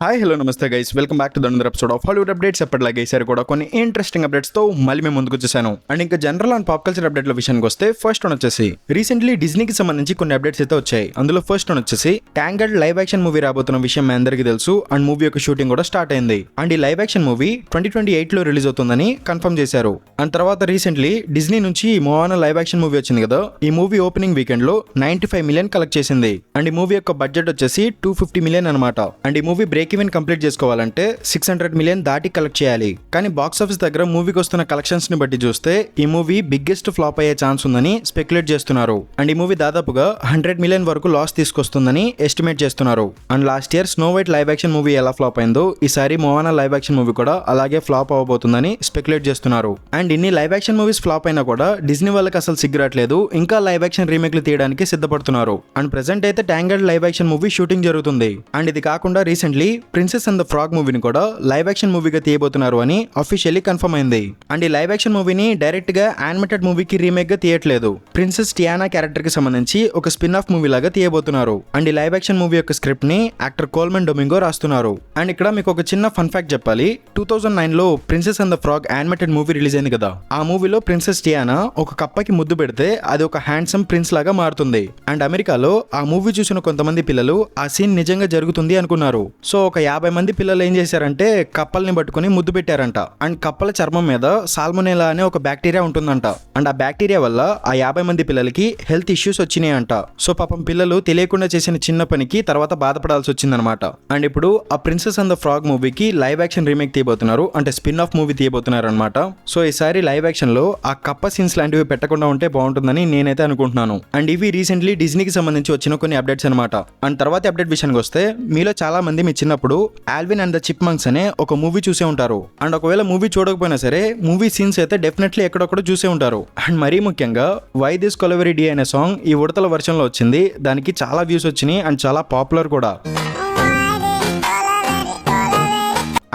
Hi hello నమస్తే guys, welcome back to the another episode of Hollywood updates. ఎప్పటిలాగే ఈసారి కూడా కొన్ని ఇంట్రెస్టింగ్ అప్డేట్స్ తో మళ్ళీ మేము ముందుకు వచ్చేసాను. అండ్ ఇంకా జనరల్ అండ్ పాప్ కల్చర్ అప్డేట్ల విషయానికి వస్తే ఫస్ట్ వన్ వచ్చేసి రీసెంట్లీ డిజ్నీకి సంబంధించి కొన్ని అప్డేట్స్ అయితే వచ్చాయి. అందులో ఫస్ట్ వన్ వచ్చేసి ట్యాంగల్డ్ లైవ్ యాక్షన్ మూవీ రాబోతున్న విషయం మీ అందరికీ తెలుసు. అండ్ మూవీ యొక్క షూటింగ్ కూడా స్టార్ట్ అయింది. అండ్ ఈ లైవ్ యాక్షన్ మూవీ 2028 లో రిలీజ్ అవుతుందని కన్ఫర్మ్ చేశారు. అండ్ తర్వాత రీసెంట్లీ డిజ్నీ నుంచి మోవానా లైవ్ యాక్షన్ మూవీ వచ్చింది కదా, ఈ మూవీ ఓపెనింగ్ వీకెండ్ లో 95 మిలియన్ కలెక్ట్ చేసింది. అండ్ ఈ మూవీ యొక్క బడ్జెట్ వచ్చేసి 250 మిలియన్ అనమాట. అండ్ ఈ మూవీ బ్రేక్ ఈవెన్ కంప్లీట్ చేసుకోవాలంటే 600 మిలియన్ దాటి కలెక్ట్ చేయాలి. కానీ బాక్స్ ఆఫీస్ దగ్గర మూవీకి వస్తున్న కలెక్షన్స్ ని బట్టి చూస్తే ఈ మూవీ బిగ్గెస్ట్ ఫ్లాప్ అయ్యే ఛాన్స్ ఉందని స్పెక్యులేట్ చేస్తున్నారు. అండ్ ఈ మూవీ దాదాపుగా 100 మిలియన్ వరకు లాస్ తీసుకొస్తుందని ఎస్టిమేట్ చేస్తున్నారు. And last year snow white live action movie ఎలా ఫ్లాప్ అయిందో ఈసారి మోవానా లైవ్ యాక్షన్ మూవీ కూడా అలాగే ఫ్లాప్ అవబోతుందని స్పెక్యులేట్ చేస్తున్నారు. అండ్ ఇన్ని లైవ్ యాక్షన్ మూవీస్ ఫ్లాప్ అయినా కూడా డిజ్నీ వాళ్ళకి అసలు సిగ్గరట్లేదు, ఇంకా లైవ్ యాక్షన్ రీమేక్లు తీయడానికి సిద్ధపడుతున్నారు. అండ్ ప్రెసెంట్ అయితే ట్యాంగల్డ్ లైవ్ యాక్షన్ మూవీ షూటింగ్ జరుగుతుంది. అండ్ ఇది కాకుండా recently princess and the frog మూవీని కూడా లైవ్ యాక్షన్ మూవీగా తీయబోతున్నారు అని అఫీషియల్లీ కన్ఫర్మ్ అయింది. అండ్ ఈ లైవ్ యాక్షన్ మూవీని డైరెక్ట్ గా యానిమేటెడ్ మూవీకి రీమేక్ గా తీయట్లేదు, ప్రిన్సెస్ టియానా క్యారెక్టర్ కి సంబంధించి ఒక స్పిన్ ఆఫ్ మూవీ లాగా తీయబోతున్నారు. అండ్ ఈ లైవ్ యాక్షన్ మూవీ యొక్క స్క్రిప్ట్ ని యాక్టర్ కోల్మన్ డొమింగో రాస్తున్నారు. అండ్ ఇక్కడ మీకు ఒక చిన్న ఫన్ ఫ్యాక్ట్ చెప్పాలి. 2009 లో princess and the frog animated movie release అయింది కదా, ఆ మూవీలో ప్రిన్సెస్ టియానా ఒక కప్పకి ముద్దు పెడితే అది ఒక హ్యాండ్సమ్ ప్రిన్స్ లాగా మారుతుంది. అండ్ అమెరికాలో ఆ మూవీ చూసిన కొంతమంది పిల్లలు ఆ సీన్ నిజంగా జరుగుతుంది అనుకున్నారు. సో ఒక 50 మంది పిల్లలు ఏం చేశారంటే కప్పల్ని పట్టుకుని ముద్దు పెట్టారంట. అండ్ కప్పల చర్మం మీద సాల్మోనెలా అనే ఒక బ్యాక్టీరియా ఉంటుందంట. అండ్ ఆ బ్యాక్టీరియా వల్ల ఆ 50 మంది పిల్లలకి హెల్త్ ఇష్యూస్ వచ్చినాయంట. సో పాపం పిల్లలు తెలియకుండా చేసిన చిన్న పనికి తర్వాత బాధపడాల్సి వచ్చిందనమాట. అండ్ ఇప్పుడు ఆ ప్రిన్సెస్ అండ్ ద ఫ్రాగ్ మూవీకి లైవ్ యాక్షన్ రీమేక్ తీయబోతున్నారు, అంటే స్పిన్ ఆఫ్ మూవీ తీయబోతున్నారు అనమాట. సో ఈసారి లైవ్ యాక్షన్ లో ఆ కప్ప సీన్స్ లాంటివి పెట్టకుండా ఉంటే బాగుంటుందని నేనైతే అనుకుంటున్నాను. అండ్ ఇవి రీసెంట్లీ డిజ్నీకి సంబంధించి వచ్చిన కొన్ని అప్డేట్స్ అనమాట. అండ్ తర్వాత అప్డేట్ విషయానికి వస్తే మీలో చాలా మంది మీ చిన్నప్పుడు ఆల్విన్ అండ్ ద చిప్మంక్స్ అనే ఒక మూవీ చూసే ఉంటారు. అండ్ ఒకవేళ మూవీ చూడకపోయినా సరే మూవీ సీన్స్ అయితే డెఫినెట్లీ ఎక్కడొక్కడ చూసే ఉంటారు. అండ్ మరీ ముఖ్యంగా వై దిస్ కొలవెరీ డి అనే సాంగ్ ఈ ఉడతల వర్షన్లో వచ్చింది. దానికి చాలా వ్యూస్ వచ్చినాయి అండ్ చాలా పాపులర్ కూడా.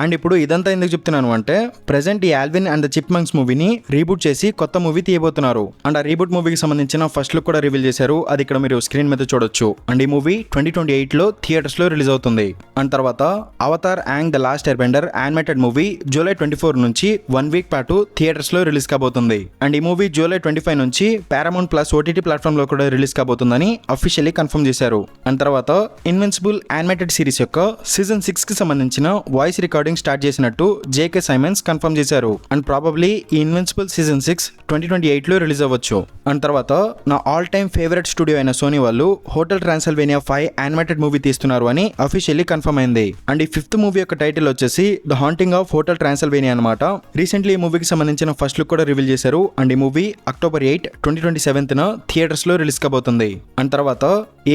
అండ్ ఇప్పుడు ఇదంతా ఎందుకు చెప్తున్నాను అంటే ప్రెసెంట్ ఈ ఆల్విన్ అండ్ ద చిప్మంక్స్ మూవీని రీబూట్ చేసి కొత్త మూవీ తీయబోతున్నారు. అండ్ ఆ రీబూట్ మూవీకి సంబంధించిన ఫస్ట్ లుక్ కూడా రివీల్ చేశారు, అది ఇక్కడ మీరు స్క్రీన్ మీద చూడొచ్చు. అండ్ ఈ మూవీ 2028 లో థియేటర్స్ లో రిలీజ్ అవుతుంది. అండ్ తర్వాత Avatar Aang the last Airbender animated movie July 24 నుంచి 1 వీక్ పాటు థియేటర్స్ లో రిలీజ్ కాబోతుంది. అండ్ ఈ మూవీ జూలై 25 నుంచి పారామౌంట్ ప్లస్ ఓటీటీ ప్లాట్ఫామ్ లో కూడా రిలీజ్ కాబోతుందని అఫీషియల్లీ కన్ఫర్మ్ చేశారు. అండ్ తర్వాత ఇన్విన్సిబుల్ యానిమేటెడ్ సిరీస్ యొక్క సీజన్ 6 కి సంబంధించిన వాయిస్ రికార్డింగ్ స్టార్ట్ చేసినట్టు జేకే సైమన్స్ కన్ఫర్మ్ చేశారు. అండ్ ప్రాబబ్లీ ఈ ఇన్విన్సిబుల్ సీజన్ 6 2028 లో రిలీజ్ అవ్వచ్చు. అండ్ తర్వాత నా ఆల్ టైమ్ ఫేవరెట్ స్టూడియో అయిన సోనీ వాళ్ళు హోటల్ ట్రాన్సిల్వేనియా 5 యానిమేటెడ్ మూవీ తీస్తున్నారు అని అఫీషియల్లీ కన్ఫర్మ్ అయింది. అండ్ ఈ 5th మూవీ యొక్క టైటిల్ వచ్చేసి the haunting of hotel Transylvania అనమాట. రీసెంట్లీ ఈ మూవీకి సంబంధించిన ఫస్ట్ లుక్ కూడా రివీల్ చేశారు. అండ్ ఈ మూవీ అక్టోబర్ 8 2027 థియేటర్స్ లో రిలీజ్ కాబోతుంది. అండ్ తర్వాత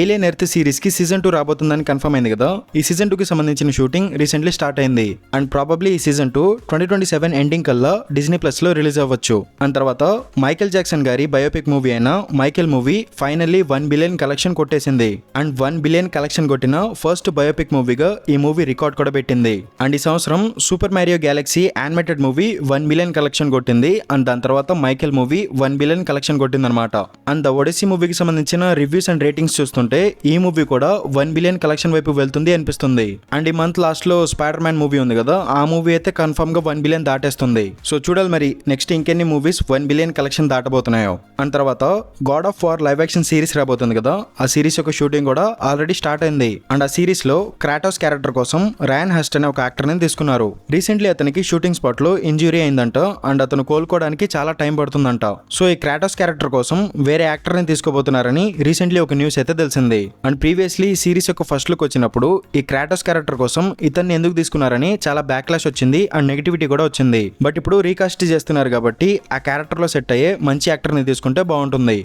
ఏలియన్ ఎర్త్ సిరీస్ కి సీజన్ 2 రాబోతుందని కన్ఫర్మ్ అయింది కదా, ఈ సీజన్ 2 కి సంబంధించిన షూటింగ్ రీసెంట్లీ స్టార్ట్ అయింది. అండ్ ప్రాబబ్లీ ఈ సీజన్ 2 2027 ఎండింగ్ కల్లా డిజ్నీ ప్లస్ లో రిలీజ్ అవ్వచ్చు. అండ్ తర్వాత మైకేల్ జాక్సన్ గారి బయోపిక్ మూవీ అయిన Michael movie finally 1 billion collection కొట్టేసింది. అండ్ 1 బిలియన్ కలెక్షన్ కొట్టిన ఫస్ట్ బయోపిక్ మూవీగా ఈ మూవీ రికార్డ్ కూడా పెట్టింది. అండ్ ఈ సంవత్సరం super Mario Galaxy animated movie 1 billion collection కొట్టింది. అండ్ దాని తర్వాత మైకేల్ మూవీ 1 బిలియన్ కలెక్షన్ కొట్టింది అనమాట. అండ్ ద ఒడిసీ మూవీకి సంబంధించిన రివ్యూస్ అండ్ రేటింగ్స్ చూస్తుంటే ఈ మూవీ కూడా 1 బిలియన్ కలెక్షన్ వైపు వెళ్తుంది అనిపిస్తుంది. అండ్ ఈ మంత్ లాస్ట్ లో స్పైడర్ మ్యాన్ మూవీ ఉంది కదా, ఆ మూవీ అయితే కన్ఫర్మ్ గా 1 బిలియన్ దాటేస్తుంది. సో చూడాలి మరి నెక్స్ట్ ఇంకెన్ని మూవీస్ 1 బిలియన్ కలెక్షన్ దాటబోతున్నాయో. అండ్ తర్వాత God of war live action series రాబోతుంది కదా, ఆ సిరీస్ యొక్క షూటింగ్ కూడా ఆల్రెడీ స్టార్ట్ అయింది. అండ్ ఆ సిరీస్ లో క్రాటోస్ క్యారెక్టర్ కోసం రయాన్ హస్ట్ అనే ఒక యాక్టర్ ని తీసుకున్నారు. రీసెంట్లీ అతనికి షూటింగ్ స్పాట్ లో ఇంజురీ అయిందంట. అండ్ అతను కోలుకోవడానికి చాలా టైం పడుతుందంట. సో ఈ క్రాటోస్ క్యారెక్టర్ కోసం వేరే యాక్టర్ ని తీసుకోబోతున్నారని రీసెంట్లీ ఒక న్యూస్ అయితే తెలిసింది. అండ్ ప్రీవియస్లీ ఈ సిరీస్ యొక్క ఫస్ట్ లుక్ వచ్చినప్పుడు ఈ క్రాటోస్ క్యారెక్టర్ కోసం ఇతన్ని ఎందుకు తీసుకున్నారని చాలా బ్యాక్లాష్ వచ్చింది అండ్ నెగిటివిటీ కూడా వచ్చింది. బట్ ఇప్పుడు రీకాస్ట్ చేస్తున్నారు కాబట్టి ఆ క్యారెక్టర్ లో సెట్ అయ్యే మంచి యాక్టర్ ని తీసుకుంటే బాగుంటుంది.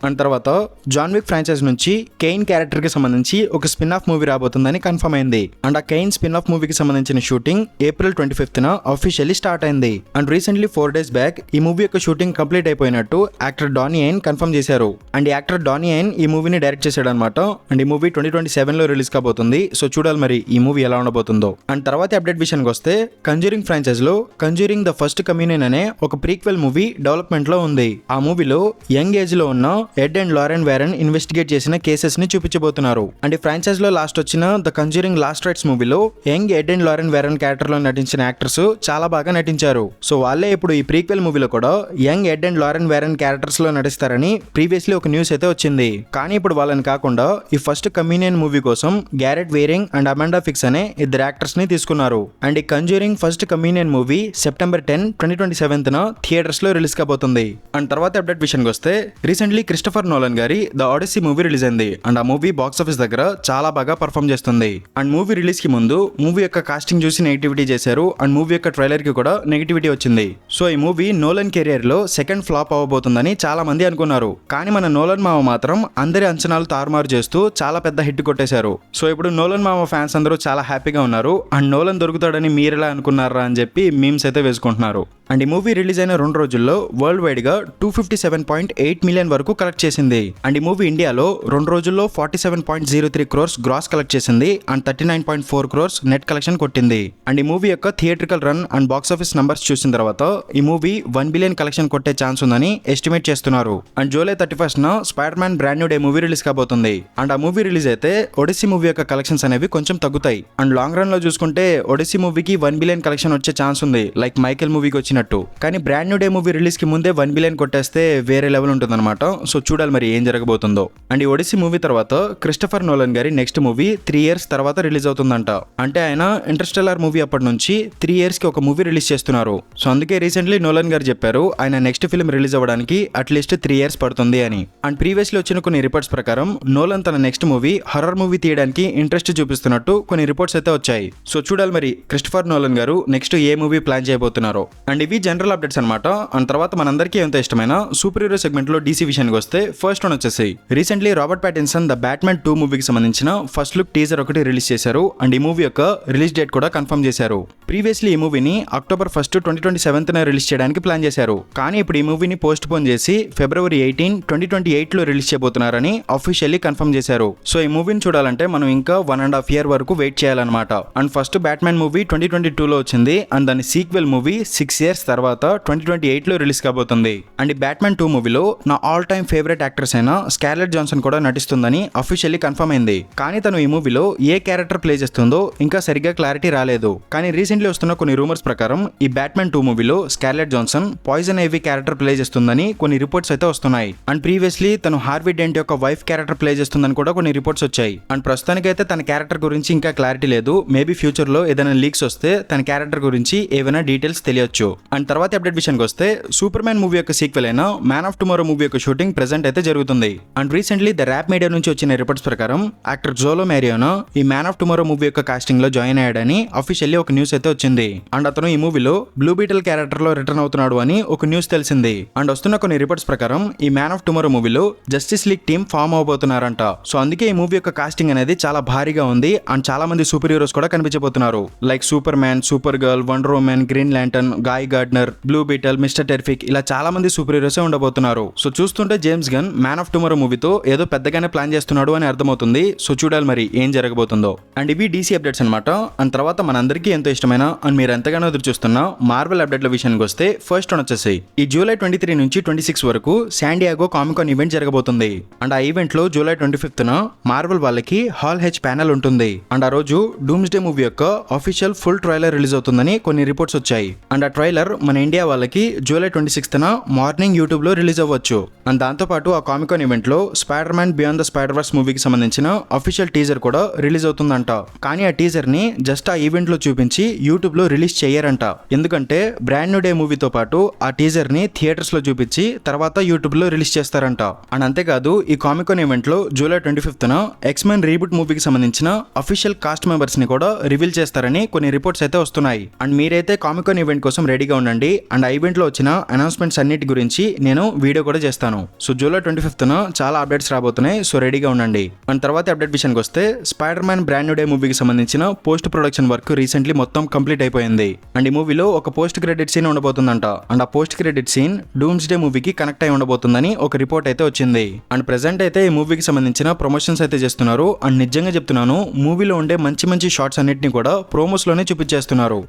అండ్ తర్వాత జాన్ విక్ ఫ్రాంచైజ్ నుంచి కెయిన్ క్యారెక్టర్ కి సంబంధించి ఒక స్పిన్ ఆఫ్ మూవీ రాబోతుందని కన్ఫర్మ్ అయింది. అండ్ ఆ కెయిన్ స్పిన్ ఆఫ్ మూవీకి సంబంధించిన షూటింగ్ ఏప్రిల్ 25న అఫీషియల్లీ స్టార్ట్ అయింది. అండ్ రీసెంట్లీ 4 days బ్యాక్ ఈ మూవీ యొక్క షూటింగ్ కంప్లీట్ అయిపోయినట్టు యాక్టర్ డానీ యేన్ కన్ఫర్మ్ చేశారు. అండ్ ఈ యాక్టర్ డానీ యేన్ ఈ మూవీని డైరెక్ట్ చేశాడు అనమాట. అండ్ ఈ మూవీ 2027 లో రిలీజ్ కాబోతుంది. సో చూడాలి మరి ఈ మూవీ ఎలా ఉండబోతుందో. అండ్ తర్వాత అప్డేట్ విషయానికి వస్తే కంజూరింగ్ ఫ్రాంచైజ్ లో కంజూరింగ్ ద ఫస్ట్ కమ్యూనియన్ అనే ఒక ప్రీక్వెల్ మూవీ డెవలప్మెంట్ లో ఉంది. ఆ మూవీలో యంగ్ ఏజ్ లో ఉన్న ఎడ్ అండ్ లారెన్ వారెన్ ఇన్వెస్టిగేట్ చేసిన కేసెస్ ని చూపించబోతున్నారు. అండ్ ఫ్రాంచైజ్ లో లాస్ట్ వచ్చిన ద కంజ్యూరింగ్ లాస్ట్ రైట్స్ మూవీలో young ed and Lauren Warren character లో నటించిన యాక్టర్స్ చాలా బాగా నటించారు. సో వాళ్ళే ఇప్పుడు ఈ ప్రీక్వెల్ మూవీలో కూడా young ed and Lauren Warren characters లో నటిస్తారని ప్రీవియస్లీ ఒక న్యూస్ అయితే వచ్చింది. కానీ ఇప్పుడు వాళ్ళని కాకుండా ఈ ఫస్ట్ కమ్యూనియన్ మూవీ కోసం Garrett Wareing and Amanda Fix అనే ఇద్దరు యాక్టర్స్ ని తీసుకున్నారు. అండ్ ఈ Conjuring first communion movie September 10, 2027 theatres లో రిలీజ్ కాబోతుంది. అండ్ తర్వాత అప్డేట్ విషయానికి వస్తే రీసెంట్లీ క్రిస్టోఫర్ నోలన్ గారి ద ఆడిసీ మూవీ రిలీజ్ అయింది. అండ్ ఆ మూవీ బాక్స్ ఆఫీస్ దగ్గర చాలా బాగా పర్ఫామ్ చేస్తుంది. అండ్ మూవీ రిలీజ్ కి ముందు మూవీ యొక్క కాస్టింగ్ చూసి నెగిటివిటీ చేశారు. అండ్ మూవీ యొక్క ట్రైలర్ కి కూడా నెగిటివిటీ వచ్చింది. సో ఈ మూవీ నోలన్ కెరియర్ లో సెకండ్ ఫ్లాప్ అవ్వబోతుందని చాలా మంది అనుకున్నారు. కానీ మన నోలన్ మామ మాత్రం అందరి అంచనాలు తారుమారు చేస్తూ చాలా పెద్ద హిట్ కొట్టేశారు. సో ఇప్పుడు నోలన్ మామ ఫ్యాన్స్ అందరూ చాలా హ్యాపీగా ఉన్నారు. అండ్ నోలన్ దొరుకుతాడని మీరెలా అనుకున్నారా అని చెప్పి మీమ్స్ అయితే వేసుకుంటున్నారు. అండ్ ఈ మూవీ రిలీజ్ అయిన 2 రోజుల్లో వరల్డ్ వైడ్ గా 257.8 మిలియన్ వరకు కలెక్ట్ చేసింది. అండ్ ఈ మూవీ ఇండియాలో 2 రోజుల్లో 47.03 క్రోర్స్ గ్రాస్ కలెక్ట్ చేసింది. అండ్ 39.4 క్రోర్స్ నెట్ కలెక్షన్ కొట్టింది. అండ్ ఈ మూవీ యొక్క theatrical run and box office numbers చూసిన తర్వాత ఈ మూవీ 1 బిలియన్ కలెక్షన్ కొట్టే ఛాన్స్ ఉందని ఎస్టిమేట్ చేస్తున్నారు. And July 31 spider Man Brand New day movie release కాబోతుంది. అండ్ ఆ మూవీ రిలీజ్ అయితే ఒడిసీ మూవీ యొక్క కలెక్షన్స్ అనేవి కొంచెం తగ్గుతాయి. అండ్ లాంగ్ రన్ లో చూసుకుంటే ఒడిసీ మూవీకి 1 బిలియన్ కలెక్షన్ వచ్చే ఛాన్స్ ఉంది, లైక్ మైకెల్ మూవీకి వచ్చినట్టు. కానీ brand New day movie release కి ముందే 1 బిలియన్ కొట్టేస్తే వేరే లెవెల్ ఉంటుందన్నమాట. సో చూడాలి మరి ఏం జరగబోతుందో. అండ్ ఈ ఒడిసీ మూవీ తర్వాత క్రిస్టోఫర్ నోలన్ గారి నెక్స్ట్ మూవీ 3 years తర్వాత రిలీజ్ అవుతుందంట. అంటే ఆయన ఇంటర్స్టెల్లార్ మూవీ అప్పటి నుంచి 3 years కి ఒక మూవీ రిలీజ్ చేస్తున్నారు. సో అందుకే రీసెంట్లీ నోలన్ గారు చెప్పారు ఆయన నెక్స్ట్ ఫిల్మ్ రిలీజ్ అవ్వడానికి అట్లీస్ట్ 3 years పడుతుంది అని. అండ్ ప్రీవియస్లీ వచ్చిన కొన్ని రిపోర్ట్స్ ప్రకారం నోలన్ తన నెక్స్ట్ మూవీ హర్రర్ మూవీ తీయడానికి ఇంట్రెస్ట్ చూపిస్తున్నట్టు కొన్ని రిపోర్ట్స్ అయితే వచ్చాయి. సో చూడాలి మరి క్రిస్టోఫర్ నోలన్ గారు నెక్స్ట్ ఏ మూవీ ప్లాన్ చేయబోతున్నారో. అండ్ ఇవి జనరల్ అప్డేట్స్ అనమాట. అండ్ తర్వాత మనందరికీ ఎంతో ఇష్టమైన సూపర్ హీరో సెగ్మెంట్ లో డీసీ విషయానికి వస్తే ఫస్ట్ వన్ వచ్చేసి recently Robert Pattinson the Batman 2 మూవీకి సంబంధించిన ఫస్ట్ లుక్ టీజర్ ఒకటి రిలీజ్ చేశారు. అండ్ ఈ మూవీ యొక్క రిలీజ్ డేట్ కూడా కన్ఫర్మ్ చేశారు. ప్రీవియస్లీ ఈ మూవీని October 1, 2027 రిలీజ్ చేయడానికి ప్లాన్ చేశారు. కానీ ఇప్పుడు ఈ మూవీని పోస్ట్ పోన్ చేసి February 18, 2028 లో రిలీజ్ చేయబోతున్నారని అఫీషియల్లీ కన్ఫర్మ్ చేశారు. సో ఈ మూవీని చూడాలంటే మనం ఇంకా 1.5 year వరకు వెయిట్ చేయాలన్నమాట. అండ్ ఫస్ట్ బ్యాట్మ్యాన్ మూవీ 2022 లో వచ్చింది. అండ్ దాని సీక్వెల్ మూవీ 6 years తర్వాత 2028 లో రిలీజ్ కాబోతుంది. అండ్ ఈ బ్యాట్మ్యాన్ 2 మూవీలో నా ఆల్ టైమ్ ఫేవరెట్ యాక్ట్రెస్ అయిన స్కార్లెట్ జాన్సన్ కూడా నటిస్తుందని అఫీషియల్లీ కన్ఫర్మ్ అయింది. కానీ తను ఈ మూవీలో ఏ క్యారెక్టర్ ప్లే చేస్తుందో ఇంకా సరిగ్గా క్లారిటీ రాలేదు. కానీ రీసెంట్లీ వస్తున్న కొన్ని రూమర్స్ ప్రకారం ఈ బ్యాట్మ్యాన్ 2 మూవీలో scarlet Johnson poison ivy character play చేస్తుందని కొన్ని రిపోర్ట్స్ అయితే వస్తున్నాయి. అండ్ ప్రీవియస్లీ తను హార్వీ డెంట్ యొక్క వైఫ్ క్యారెక్టర్ ప్లే చేస్తుందని కూడా కొన్ని రిపోర్ట్స్ వచ్చాయి. అండ్ ప్రస్తుతానికైతే తన క్యారెక్టర్ గురించి ఇంకా క్లారిటీ లేదు. మేబీ ఫ్యూచర్ లో ఏదైనా లీక్స్ వస్తే తన క్యారెక్టర్ గురించి ఏవైనా డీటెయిల్స్ తెలియచ్చు. అండ్ తర్వాత అప్డేట్ విషయానికి వస్తే సూపర్ మ్యాన్ మూవీ యొక్క సీక్వెల్ అయిన మ్యాన్ ఆఫ్ టుమారో మూవీ యొక్క షూటింగ్ ప్రెజెంట్ అయితే జరుగుతుంది. And recently the wrap media నుంచి వచ్చిన రిపోర్ట్స్ ప్రకారం యాక్టర్ జోలో మ్యారియోనా ఈ మ్యాన్ ఆఫ్ టుమారో మూవీ యొక్క కాస్టింగ్ లో జాయిన్ అయ్యాడని అఫీషియల్లీ ఒక న్యూస్ అయితే వచ్చింది. అండ్ అతను ఈ మూవీలో బ్లూ బీటల్ క్యారెక్టర్ లో రిటర్న్ అవుతున్నాడు అని ఒక న్యూస్ తెలిసింది. అండ్ వస్తున్న కొన్ని రిపోర్ట్స్ ప్రకారం ఈ మ్యాన్ ఆఫ్ టుమారో మూవీలో జస్టిస్ లీగ్ టీమ్ ఫామ్ అవబోతున్నారంట. సో అందుకే ఈ మూవీ యొక్క కాస్టింగ్ అనేది చాలా భారీగా ఉంది. అండ్ చాలా మంది సూపర్ హీరోస్ కూడా కనిపించబోతున్నారు. Like Superman, Supergirl, Wonder Woman, Green Lantern, Guy Gardner, Blue Beetle, Mister Terrific ఇలా చాలా మంది సూపర్ హీరోస్ ఉండబోతున్నారు. సో చూస్తుంటే James Gunn man of tomorrow మూవీతో ఏదో పెద్దగానే ప్లాన్ చేస్తున్నాడు అని అర్థమవుతుంది. సో చూడాలి మరి ఏం జరగబోతుందో. అండ్ ఇవి డీసీ అప్డేట్స్ అనమాట. అండ్ తర్వాత మనందరికీ ఎంతో ఇష్టమైన అండ్ మీరు ఎంతగానో ఎదురు చూస్తున్న మార్వెల్ అప్డేట్ల విషయానికి వస్తే ఫస్ట్ వన్ వచ్చేసి ఈ జూలై 23 నుంచి 26 వరకు శాండియాగో కామికాన్ ఈవెంట్ జరగబోతుంది. అండ్ ఆ ఈవెంట్ లో జూలై 25న మార్వెల్ వాళ్ళకి హాల్ హెచ్ ప్యానెల్ ఉంటుంది. అండ్ ఆ రోజు డూమ్స్ డే మూవీ యొక్క అఫీషియల్ ఫుల్ ట్రైలర్ రిలీజ్ అవుతుందని కొన్ని రిపోర్ట్స్ వచ్చాయి. అండ్ ఆ ట్రైలర్ మన ఇండియా వాళ్ళకి జూలై 26న మార్నింగ్ యూట్యూబ్ లో రిలీజ్ అవ్వచ్చు. అండ్ దాంతో పాటు ఆ కామికాన్ ఈవెంట్ లో Spider Man Beyond the Spider Verse మూవీకి సంబంధించిన అఫీషియల్ టీజర్ కూడా రిలీజ్ అవుతుందంట. కానీ ఆ టీజర్ ని జస్ట్ ఆ ఈవెంట్ లో చూపించి యూట్యూబ్ లో రిలీజ్ చేయరంట. ఎందుకంటే బ్రాండ్ న్యూ డే మూవీతో పాటు ఆ టీజర్ ని థియేటర్స్ లో చూపించి తర్వాత యూట్యూబ్ లో రిలీజ్ చేస్తారంట. అండ్ అంతేకాదు ఈ కామికాన్ ఈవెంట్ లో జూలై 25న ఎక్స్మెన్ రీబూట్ మూవీకి సంబంధించిన అఫీషియల్ కాస్ట్ మెంబర్స్ ని కూడా రివీల్ చేస్తారని కొన్ని రిపోర్ట్స్ అయితే వస్తున్నాయి. అండ్ మీరైతే కామికాన్ ఈవెంట్ కోసం రెడీగా ఉండండి. అండ్ ఆ ఈవెంట్ లో వచ్చిన అనౌన్స్మెంట్స్ అన్నిటి గురించి నేను వీడియో కూడా చేస్తాను. సో జూలై 25న చాలా అప్డేట్స్ రాబోతున్నాయి. సో రెడీగా ఉండండి. అండ్ తర్వాత అప్డేట్ విషయానికి వస్తే Spider Man Brand New Day మూవీకి సంబంధించిన పోస్ట్ ప్రొడక్షన్ వర్క్ రీసెంట్లీ మొత్తం కంప్లీట్ అయిపోయింది. అండ్ ఈ మూవీలో ఒక పోస్ట్ క్రెడిట్ సీన్ ఉండబోతుందంట. అండ్ ఆ post credit scene Doomsday మూవీకి కనెక్ట్ అయి ఉండబోతుందని ఒక రిపోర్ట్ అయితే వచ్చింది. అండ్ ప్రెసెంట్ అయితే ఈ మూవీకి సంబంధించిన ప్రమోషన్స్ అయితే చేస్తున్నారు. అండ్ నిజంగా చెప్తున్నాను మూవీలో ఉండే మంచి మంచి షార్ట్స్ అన్నిటిని కూడా ప్రోమోస్ లోనే చూపించేస్తున్నారు.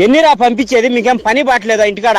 ఎన్నిరా పంపించేది, మీకేం పని బాట్లేదా ఇంటికాడ?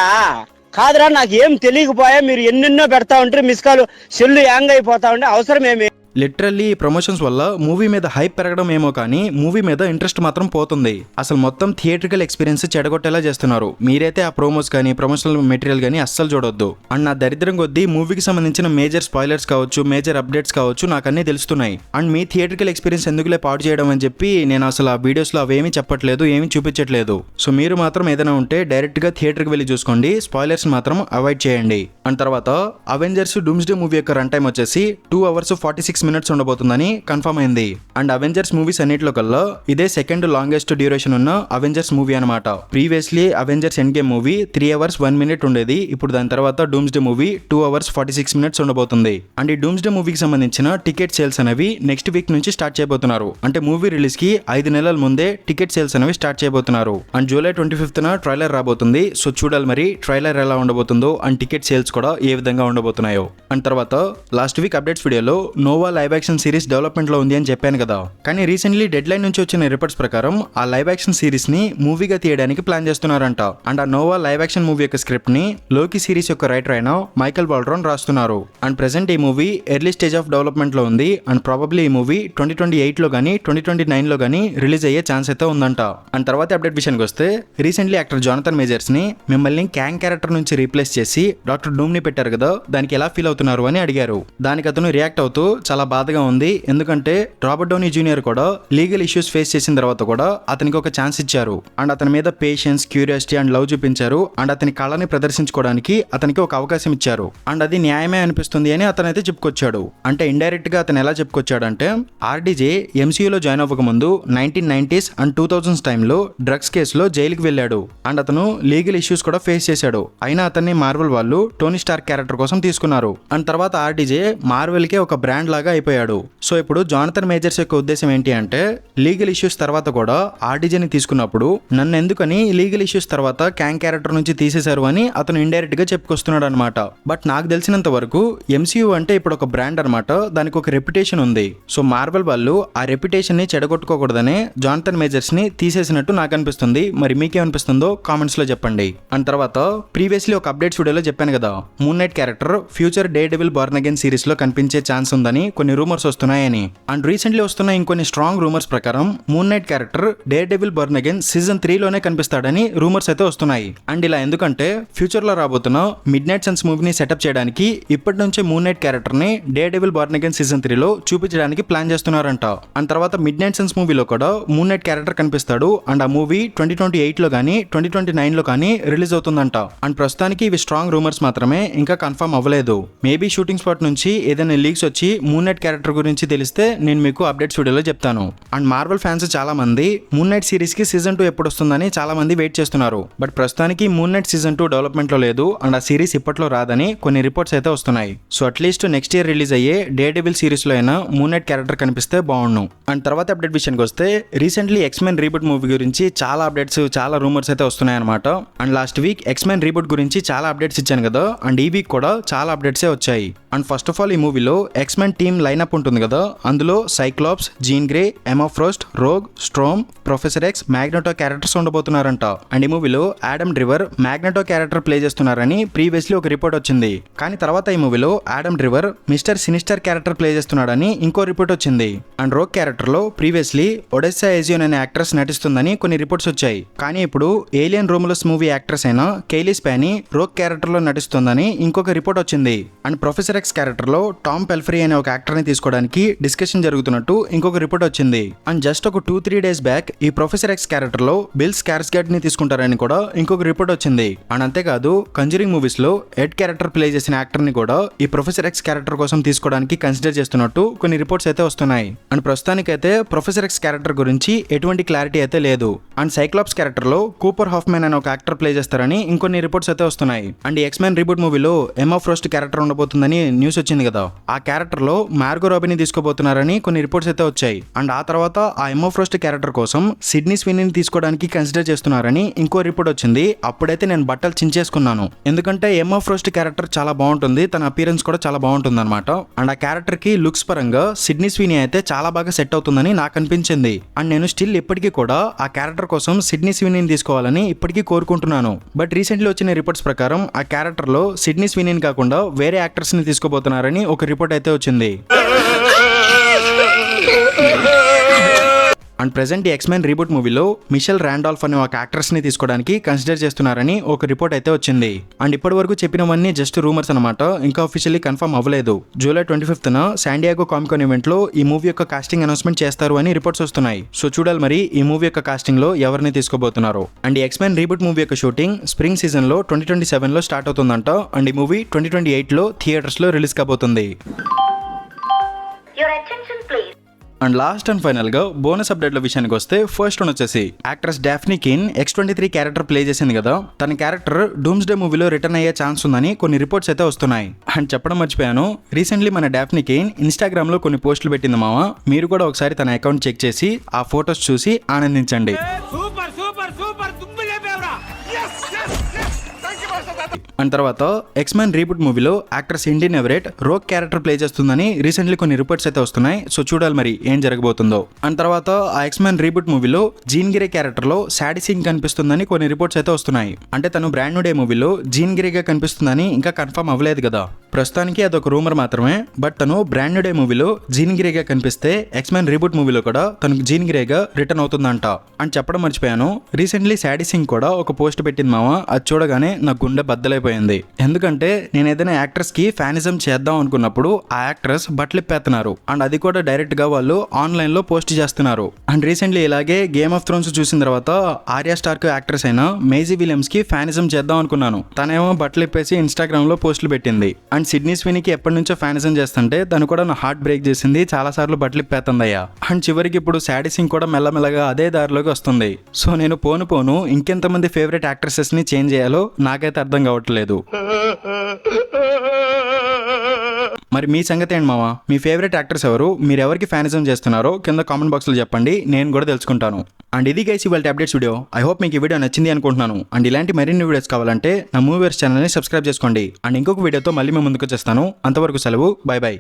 కాదురా నాకు ఏం తెలియకపోయా, మీరు ఎన్నెన్నో పెడతా ఉంటారు, మిస్ కాల్ సెల్లు యాంగ్ అయిపోతా ఉంటే అవసరం ఏమి? లిటరల్లీ ఈ ప్రమోషన్స్ వల్ల మూవీ మీద హైప్ పెరగడం ఏమో కానీ మూవీ మీద ఇంట్రెస్ట్ మాత్రం పోతుంది. అసలు మొత్తం థియేట్రికల్ ఎక్స్పీరియన్స్ చెడగొట్టేలా చేస్తున్నారు. మీరైతే ఆ ప్రోమోస్ కానీ ప్రమోషనల్ మెటీరియల్ కానీ అస్సలు చూడొద్దు. అండ్ నా దరిద్రం కొద్దీ మూవీకి సంబంధించిన మేజర్ స్పాయిలర్స్ కావచ్చు, మేజర్ అప్డేట్స్ కావచ్చు నాకు అన్నీ తెలుస్తున్నాయి. అండ్ మీ థియేట్రికల్ ఎక్స్పీరియన్స్ ఎందుకులే పాడు చేయడం అని చెప్పి నేను అసలు ఆ వీడియోస్లో అవేమీ చెప్పట్లేదు, ఏమీ చూపించట్లేదు. సో మీరు మాత్రం ఏదైనా ఉంటే డైరెక్ట్గా థియేటర్కి వెళ్ళి చూసుకోండి, స్పాయిలర్స్ మాత్రం అవాయిడ్ చేయండి. అండ్ తర్వాత అవెంజర్స్ డూమ్స్డే మూవీ యొక్క రన్ టైం వచ్చేసి 2 hours 46 minutes ఉండబోతుందని కన్ఫర్మ్ అయింది. అండ్ అవెంజర్స్ మూవీస్ అన్నిటిలో కల్లా ఇదే సెకండ్ లాంగెస్ట్ డ్యూరేషన్ ఉన్న అవెంజర్స్ మూవీ అనమాట. Previously Avengers end game movie 3 hours 1 minute ఉండేది. ఇప్పుడు దాని తర్వాత డూమ్స్డే మూవీ 2 hours 46 minutes ఉండబోతుంది. అండ్ ఈ డూమ్స్డే మూవీకి సంబంధించిన టికెట్ సేల్స్ అనేవి నెక్స్ట్ వీక్ నుంచి స్టార్ట్ చేయబోతున్నారు. అంటే మూవీ రిలీజ్ కి 5 నెలల ముందే టికెట్ సేల్స్ అనేవి స్టార్ట్ చేయబోతున్నారు. అండ్ July 25th ట్రైలర్ రాబోతుంది. సో చూడాలి మరి ట్రైలర్ ఎలా ఉండబోతుందో అండ్ టికెట్ సేల్స్ కూడా ఏ విధంగా ఉండబోతున్నాయో. అండ్ తర్వాత లాస్ట్ వీక్ అప్డేట్స్ వీడియోలో Nova live action series development లో ఉంది అని చెప్పాను కదా. కానీ రీసెంట్లీ డెడ్ లైన్ నుంచి వచ్చిన రిపోర్ట్స్ ప్రకారం ఆ లైవ్ యాక్షన్ సిరీస్ ని మూవీగా తీయడానికి ప్లాన్ చేస్తున్నారంట. అండ్ ఆ నోవా లైవ్ యాక్షన్ మూవీ యొక్క స్క్రిప్ట్ ని లోకి సిరీస్ యొక్క రైటర్ అయిన మైకల్ బాల్డ్రోన్ రాస్తున్నారు. అండ్ ప్రెసెంట్ ఈ movie early stage of development లో ఉంది. అండ్ ప్రాబబ్లీ ఈ మూవీ 2028 లో గానీ 2029 లో గానీ రిలీజ్ అయ్యే ఛాన్స్ అయితే ఉందంట. అండ్ తర్వాత అప్డేట్ విషయానికి వస్తే రీసెంట్లీ యాక్టర్ జానథన్ మేజర్స్ ని మిమ్మల్ని క్యాంగ్ క్యారెక్టర్ నుంచి రీప్లేస్ చేసి డాక్టర్ డూమ్ ని పెట్టారు కదా, దానికి ఎలా ఫీల్ అవుతున్నారు అని అడిగారు. దానికి అతను రియాక్ట్ అవుతూ చాలా బాధగా ఉంది, ఎందుకంటే రాబర్ట్ డౌనీ జూనియర్ కూడా లీగల్ ఇష్యూస్ ఫేస్ చేసిన తర్వాత కూడా అతనికి ఒక ఛాన్స్ ఇచ్చారు. అండ్ అతని మీద పేషెన్స్, క్యూరియాసిటీ అండ్ లవ్ చూపించారు. అండ్ అతని కళని ప్రదర్శించుకోవడానికి అతనికి ఒక అవకాశం ఇచ్చారు. అండ్ అది న్యాయమే అనిపిస్తుంది అని అతనైతే చెప్పుకొచ్చాడు. అంటే ఇండైరెక్ట్ గా అతను ఎలా చెప్పుకొచ్చాడంటే ఆర్డీజే ఎంసీయూలో జాయిన్ అవ్వక ముందు 1990s అండ్ 2000s టైంలో డ్రగ్స్ కేసులో జైలుకి వెళ్ళాడు. అండ్ అతను లీగల్ ఇష్యూస్ కూడా ఫేస్ చేశాడు. అయినా అతన్ని మార్వెల్ వాళ్ళు టోనీ స్టార్క్ క్యారెక్టర్ కోసం తీసుకున్నారు. అండ్ తర్వాత ఆర్డీజే మార్వెల్ కే ఒక బ్రాండ్ లాగా అయిపోయాడు. సో ఇప్పుడు జానథన్ మేజర్స్ యొక్క ఉద్దేశం ఏంటి అంటే లీగల్ ఇష్యూస్ తర్వాత కూడా ఆర్డీజేని తీసుకున్నప్పుడు నన్ను ఎందుకని లీగల్ ఇష్యూస్ తర్వాత క్యాంగ్ క్యారెక్టర్ నుంచి తీసేశారు అని అతను ఇండైరెక్ట్ గా చెప్పుకొస్తున్నాడు అనమాట. బట్ నాకు తెలిసినంత వరకు ఎంసీయూ అంటే ఇప్పుడు ఒక బ్రాండ్ అనమాట, దానికి ఒక రెప్యుటేషన్ ఉంది. సో మార్వెల్ వాళ్ళు ఆ రెప్యుటేషన్ ని చెడగొట్టుకోకూడదనే జానథన్ మేజర్స్ ని తీసేసినట్టు నాకు అనిపిస్తుంది. మరి మీకేమనిపిస్తుందో కామెంట్స్ లో చెప్పండి. అండ్ తర్వాత ప్రీవియస్లీ ఒక అప్డేట్స్ వీడియోలో చెప్పాను కదా, moon night character future day devil Born again series లో కనిపించే ఛాన్స్ ఉందని కొన్ని రూమర్స్ వస్తున్నాయని. అండ్ రీసెంట్లీ వస్తున్న ఇంకొన్ని స్ట్రాంగ్ రూమర్స్ ప్రకారం moon night character dare devil Born again season 3 లోనే కనిపిస్తాడని రూమర్స్ అయితే వస్తున్నాయి. అండ్ ఇలా ఎందుకంటే ఫ్యూచర్ లో రాబోతున్న మిడ్ నైట్ సన్స్ మూవీని సెటప్ చేయడానికి ఇప్పటి నుంచే మూన్ నైట్ క్యారెక్టర్ ని dare devil Born again season 3 లో చూపించడానికి ప్లాన్ చేస్తున్నారంట. అండ్ తర్వాత మిడ్ నైట్ సన్స్ మూవీలో కూడా మూన్ నైట్ క్యారెక్టర్ కనిపిస్తాడు. అండ్ ఆ మూవీ 2028 లో కానీ 2029 లో కానీ రిలీజ్ అవుతుందంట. అండ్ ప్రస్తుతానికి ఇవి స్ట్రాంగ్ రూమర్స్ మాత్రమే, ఇంకా కన్ఫర్మ్ అవ్వలేదు. మేబీ షూటింగ్ స్పాట్ నుంచి ఏదైనా లీక్స్ వచ్చి మూన్ నైట్ క్యారెక్టర్ గురించి తెలిస్తే నేను మీకు అప్డేట్స్ వీడియోలో చెప్తాను. అండ్ మార్వెల్ ఫ్యాన్స్ చాలా మంది మూన్ నైట్ సిరీస్ కి సీజన్ 2 ఎప్పుడు వస్తుందని చాలా మంది వెయిట్ చేస్తున్నారు. బట్ ప్రస్తుతానికి మూన్ నైట్ సీజన్ 2 డెవలప్మెంట్ లో లేదు. అండ్ ఆ సిరీస్ ఇప్పట్లో రాదని కొన్ని రిపోర్ట్స్ అయితే వస్తున్నాయి. So at least next year release అయ్యే డేర్ డెవిల్ సిరీస్ లో అయినా మూన్ నైట్ క్యారెక్టర్ కనిపిస్తే బాగుండు. అండ్ తర్వాత అప్డేట్ విషయానికి వస్తే రీసెంట్లీ ఎక్స్మెన్ రీబూట్ మూవీ గురించి చాలా అప్డేట్స్, చాలా రూమర్స్ అయితే వస్తున్నాయి అనమాట. And last week X-Men reboot గురించి చాలా అప్డేట్స్ ఇచ్చాను కదా, అండ్ ఈ వీక్ కూడా చాలా అప్డేట్సే వచ్చాయి. అండ్ ఫస్ట్ ఆఫ్ ఆల్ ఈ మూవీలో ఎక్స్మెన్ టీమ్ లైనప్ ఉంటుంది కదా, అందులో Cyclops, Jean Grey, Emma Frost, Rogue, Storm, Professor X, Magneto characters ఉండబోతున్నారంట. అండ్ ఈ మూవీలో Adam Driver Magneto character play చేస్తున్నారని ప్రీవియస్లీ ఒక రిపోర్ట్ వచ్చింది. కానీ తర్వాత ఈ మూవీలో Adam Driver Mister Sinister character play చేస్తున్నాడని ఇంకో రిపోర్ట్ వచ్చింది. అండ్ రోగ్ క్యారెక్టర్ లో ప్రీవియస్లీ ఒడెస్సా ఎజియోన్ అనే యాక్ట్రెస్ నటిస్తుందని కొన్ని రిపోర్ట్స్ వచ్చాయి. కానీ ఇప్పుడు ఏలియన్ రోములస్ మూవీ యాక్ట్రెస్ అయిన కేలీ స్పానీ రోగ్ క్యారెక్టర్ లో నటిస్తుందని ఇంకొక రిపోర్ట్ వచ్చింది. అండ్ ప్రొఫెసర్ ఎక్స్ క్యారెక్టర్ లో టామ్ పెల్ఫ్రీ అనే ఒక యాక్టర్ ని తీసుకోవడానికి డిస్కషన్ జరుగుతున్నట్టు ఇంకొక రిపోర్ట్ వచ్చింది. అండ్ జస్ట్ ఒక 2-3 days బ్యాక్ ఈ ప్రొఫెసర్ ఎక్స్ క్యారెక్టర్ లో బిల్ స్కార్స్గార్డ్ ని తీసుకుంటారని కూడా ఇంకొక రిపోర్ట్ వచ్చింది. అండ్ అంతేకాదు కంజరింగ్ మూవీస్ లో ఎడ్ క్యారెక్టర్ ప్లే చేసిన యాక్టర్ ని కూడా ఈ ప్రొఫెసర్ ఎక్స్ క్యారెక్టర్ కోసం తీసుకోవడానికి కన్సిడర్ చేస్తున్నట్టు కొన్ని రిపోర్ట్స్ అయితే వస్తున్నాయి. అండ్ ప్రస్తుతానికైతే ప్రొఫెసర్ ఎక్స్ క్యారెక్టర్ గురించి ఎటువంటి క్లారిటీ అయితే లేదు. అండ్ సైక్లాప్స్ క్యారెక్టర్ లో కూపర్ హాఫ్మెన్ అనే ఒక యాక్టర్ ప్లే చేస్తారని ఇంకొన్ని రిపోర్ట్స్ అయితే వస్తున్నాయి. అండ్ ఎక్స్మెన్ రీబూట్ మూవీలో ఎమా ఫ్రోస్ట్ క్యారెక్టర్ ఉండబోతుందని న్యూస్ వచ్చింది కదా, ఆ క్యారెక్టర్ లో మార్గో రాబీని తీసుకోబోతున్నారని కొన్ని రిపోర్ట్స్ అయితే వచ్చాయి. అండ్ ఆ తర్వాత ఆ ఎమ్మా ఫ్రోస్ట్ క్యారెక్టర్ కోసం సిడ్నీ స్విన్నీని తీసుకోవడానికి కన్సిడర్ చేస్తున్నారని ఇంకో రిపోర్ట్ వచ్చింది. అప్పుడైతే నేను బట్టలు చించేసుకున్నాను, ఎందుకంటే ఎమ్మా ఫ్రోస్ట్ క్యారెక్టర్ చాలా బాగుంటుంది, తన అపియరెన్స్ కూడా చాలా బాగుంటుంది అనమాట. అండ్ ఆ క్యారెక్టర్ కి లుక్స్ పరంగా సిడ్నీ స్వినీ అయితే చాలా బాగా సెట్ అవుతుందని నాకు అనిపించింది. అండ్ నేను స్టిల్ ఇప్పటికీ కూడా ఆ క్యారెక్టర్ కోసం సిడ్నీ స్వినీని తీసుకోవాలని ఇప్పటికీ కోరుకుంటున్నాను. బట్ రీసెంట్లీ వచ్చిన రిపోర్ట్స్ ప్రకారం ఆ క్యారెక్టర్ లో సిడ్నీ స్వినీని కాకుండా వేరే యాక్టర్స్ ని తీసుకోబోతున్నారని ఒక రిపోర్ట్ అయితే వచ్చింది. అండ్ ప్రెసెంట్ ఈ ఎక్స్మెన్ రీబూట్ మూవీలో మిషెల్ ర్యాండాల్ఫ్ అనే ఒక యాక్ట్రెస్ ని తీసుకోవడానికి కన్సిడర్ చేస్తున్నారని ఒక రిపోర్ట్ అయితే వచ్చింది. అండ్ ఇప్పటి వరకు చెప్పినవన్నీ జస్ట్ రూమర్స్ అనమాట, ఇంకా అఫీషియల్లీ కన్ఫర్మ్ అవ్వలేదు. జూలై 25న శాండియాగో కామికాన్ ఈవెంట్ లో ఈ మూవీ యొక్క కాస్టింగ్ అనౌన్స్మెంట్ చేస్తారు అని రిపోర్ట్స్ వస్తున్నాయి. సో చూడాలి మరి ఈ మూవీ యొక్క కాస్టింగ్ లో ఎవరిని తీసుకోబోతున్నారు. అండ్ ఈ ఎక్స్మెన్ రీబూట్ మూవీ యొక్క షూటింగ్ స్ప్రింగ్ సీజన్ లో 2027 లో స్టార్ట్ అవుతుందంట. అండ్ ఈ మూవీ 2028 లో థియేటర్స్ లో రిలీజ్ కాబోతుంది. అండ్ లాస్ట్ అండ్ ఫైనల్ గా బోనస్ అప్డేట్ల విషయానికి వస్తే ఫస్ట్ వన్ వచ్చేసి యాక్ట్రెస్ డాఫ్నీ కిన్ X-23 క్యారెక్టర్ ప్లే చేసింది కదా, తన క్యారెక్టర్ డూమ్స్డే మూవీలో రిటర్న్ అయ్యే ఛాన్స్ ఉందని కొన్ని రిపోర్ట్స్ అయితే వస్తున్నాయి. అండ్ చెప్పడం మర్చిపోయాను, రీసెంట్లీ మన డాఫ్నీ కిన్ ఇన్స్టాగ్రామ్ లో కొన్ని పోస్టులు పెట్టింది మామ. మీరు కూడా ఒకసారి తన అకౌంట్ చెక్ చేసి ఆ ఫొటోస్ చూసి ఆనందించండి. అండ్ తర్వాత ఎక్స్మెన్ రీబూట్ మూవీలో actress Indian ఎవరెట్ rogue character play చేస్తుందని రీసెంట్లీ కొన్ని రిపోర్ట్స్ అయితే వస్తున్నాయి. సో చూడాలి మరి ఏం జరగబోతుందో. అండ్ తర్వాత ఆ ఎక్స్మెన్ రీబూట్ మూవీలో జీన్ గిరే క్యారెక్టర్ లో సాడీ సీన్ కనిపిస్తుందని కొన్ని రిపోర్ట్స్ అయితే వస్తున్నాయి. అంటే తను బ్రాండ్ న్యూ డే మూవీలో జీన్ గిరేగా కనిపిస్తుందని ఇంకా కన్ఫర్మ్ అవ్వలేదు కదా, ప్రస్తుతానికి అదొక రూమర్ మాత్రమే. బట్ తను బ్రాండ్ న్యూ డే మూవీలో జీన్ గిరేగా కనిపిస్తే ఎక్స్మెన్ రీబూట్ మూవీలో కూడా తనకు జీన్ గిరేగా రిటర్న్ అవుతుందంట. అని చెప్పడం మర్చిపోయాను, రీసెంట్లీ సాడీ సింగ్ కూడా ఒక పోస్ట్ పెట్టింది మామ. అది చూడగానే నా గుండె బద్దలైపోయింది. ఎందుకంటే నేను ఏదైనా యాక్ట్రెస్ కి ఫ్యానిజం చేద్దాం అనుకున్నప్పుడు ఆ యాక్ట్రెస్ బట్టలిప్పేస్తున్నారు. అండ్ అది కూడా డైరెక్ట్ గా వాళ్ళు ఆన్లైన్ లో పోస్ట్ చేస్తున్నారు. అండ్ రీసెంట్లీ ఇలాగే గేమ్ ఆఫ్ థ్రోన్స్ చూసిన తర్వాత ఆర్యా స్టార్క్ యాక్ట్రెస్ అయిన మేజీ విలియమ్స్ కి ఫ్యానిజం చేద్దాం అనుకున్నాను. తనేమో బట్టలిప్పేసి ఇన్స్టాగ్రామ్ లో పోస్టులు పెట్టింది. అండ్ సిడ్నీ స్వినీకి ఎప్పటి నుంచో ఫ్యానిజం చేస్తుంటే తను కూడా నా హార్ట్ బ్రేక్ చేసింది, చాలా సార్లు బట్టలిప్పేస్తుందయ్యా. అండ్ చివరికి ఇప్పుడు సాడీ సింగ్ కూడా మెల్లమెల్లగా అదే దారిలోకి వస్తుంది. సో నేను పోను ఇంకెంతమంది ఫేవరెట్ యాక్ట్రెసెస్ ని చేంజ్ చేయాలో నాకైతే అర్థం కావట్లేదు. మరి మీ సంగతి ఏంటి మామ, మీ ఫేవరెట్ యాక్టర్స్ ఎవరు, మీరు ఎవరికి ఫ్యానిజం చేస్తున్నారో కింద కామెంట్ బాక్స్ లో చెప్పండి, నేను కూడా తెలుసుకుంటాను. అండ్ ఇది గైస్ ఇవాళ అప్డేట్స్ వీడియో. ఐ హోప్ మీకు ఈ వీడియో నచ్చింది అనుకుంటున్నాను. అండ్ ఇలాంటి మరిన్ని వీడియోస్ కావాలంటే నా మూవీవర్స్ ఛానల్ని సబ్స్క్రైబ్ చేసుకోండి. అండ్ ఇంకొక వీడియోతో మళ్ళీ మేము ముందుకు వచ్చేస్తాను. అంతవరకు సెలవు, బై బై.